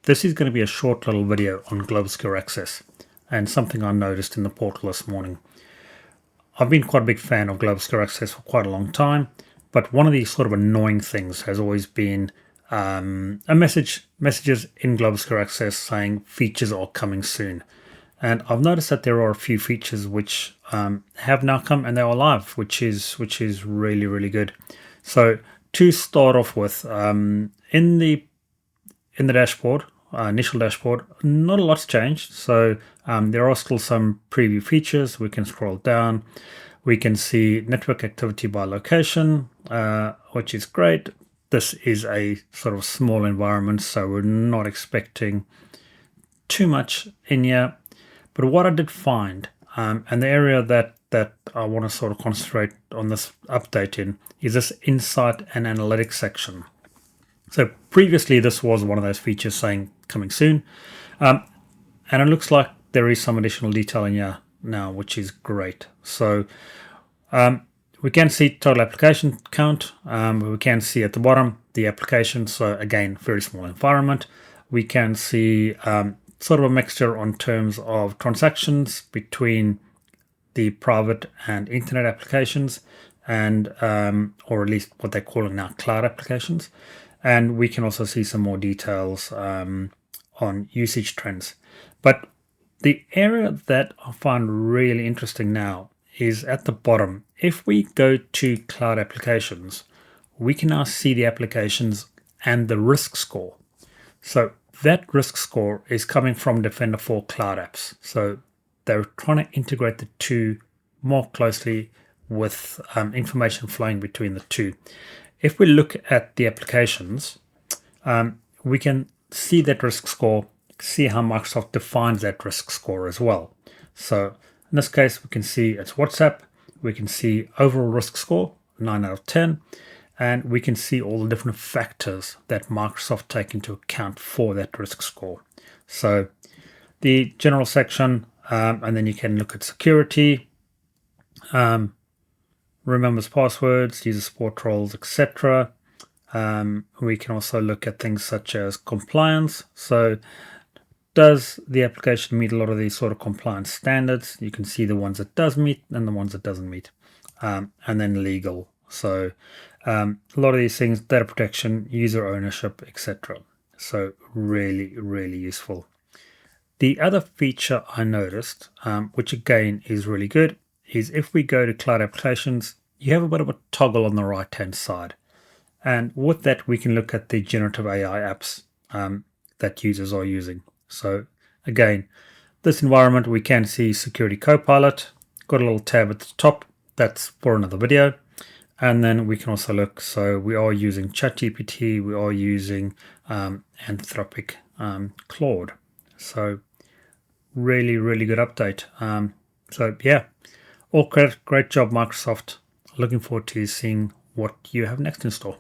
this is going to be a short little video on global secure access and something I noticed in the portal this morning. I've been quite a big fan of global secure access for quite a long time, but one of these sort of annoying things has always been messages in global secure access saying features are coming soon. And I've noticed that there are a few features which have now come and they are live, which is really, really good. So to start off with, in the dashboard, initial dashboard, not a lot's changed. So there are still some preview features. We can scroll down. We can see network activity by location, which is great. This is a sort of small environment, so we're not expecting too much in here. But what I did find, and the area that I want to sort of concentrate on this update in, is this insight and analytics section. So previously this was one of those features saying coming soon, and it looks like there is some additional detail in here now, which is great. So we can see total application count. We can see at the bottom the application. So again, very small environment. We can see sort of a mixture on terms of transactions between the private and internet applications, and or at least what they're calling now cloud applications. And we can also see some more details on usage trends. But the area that I find really interesting now is at the bottom. If we go to cloud applications, we can now see the applications and the risk score. So that risk score is coming from Defender for Cloud Apps. So they're trying to integrate the two more closely with information flowing between the two. If we look at the applications, we can see that risk score, see how Microsoft defines that risk score as well. So in this case, we can see it's WhatsApp. We can see overall risk score, 9 out of 10. And we can see all the different factors that Microsoft take into account for that risk score. So the general section, and then you can look at security, remembers passwords, user support roles, etc. We can also look at things such as compliance. So does the application meet a lot of these sort of compliance standards? You can see the ones it does meet and the ones it doesn't meet. And then legal. So a lot of these things, data protection, user ownership, etc. So really, really useful. The other feature I noticed, which again is really good, is if we go to cloud applications, you have a bit of a toggle on the right-hand side. And with that, we can look at the generative AI apps that users are using. So again, this environment, we can see Security Copilot, got a little tab at the top. That's for another video. And then we can also look, so we are using ChatGPT, we are using Anthropic Claude. So really, really good update. So yeah, all great job, Microsoft. Looking forward to seeing what you have next in store.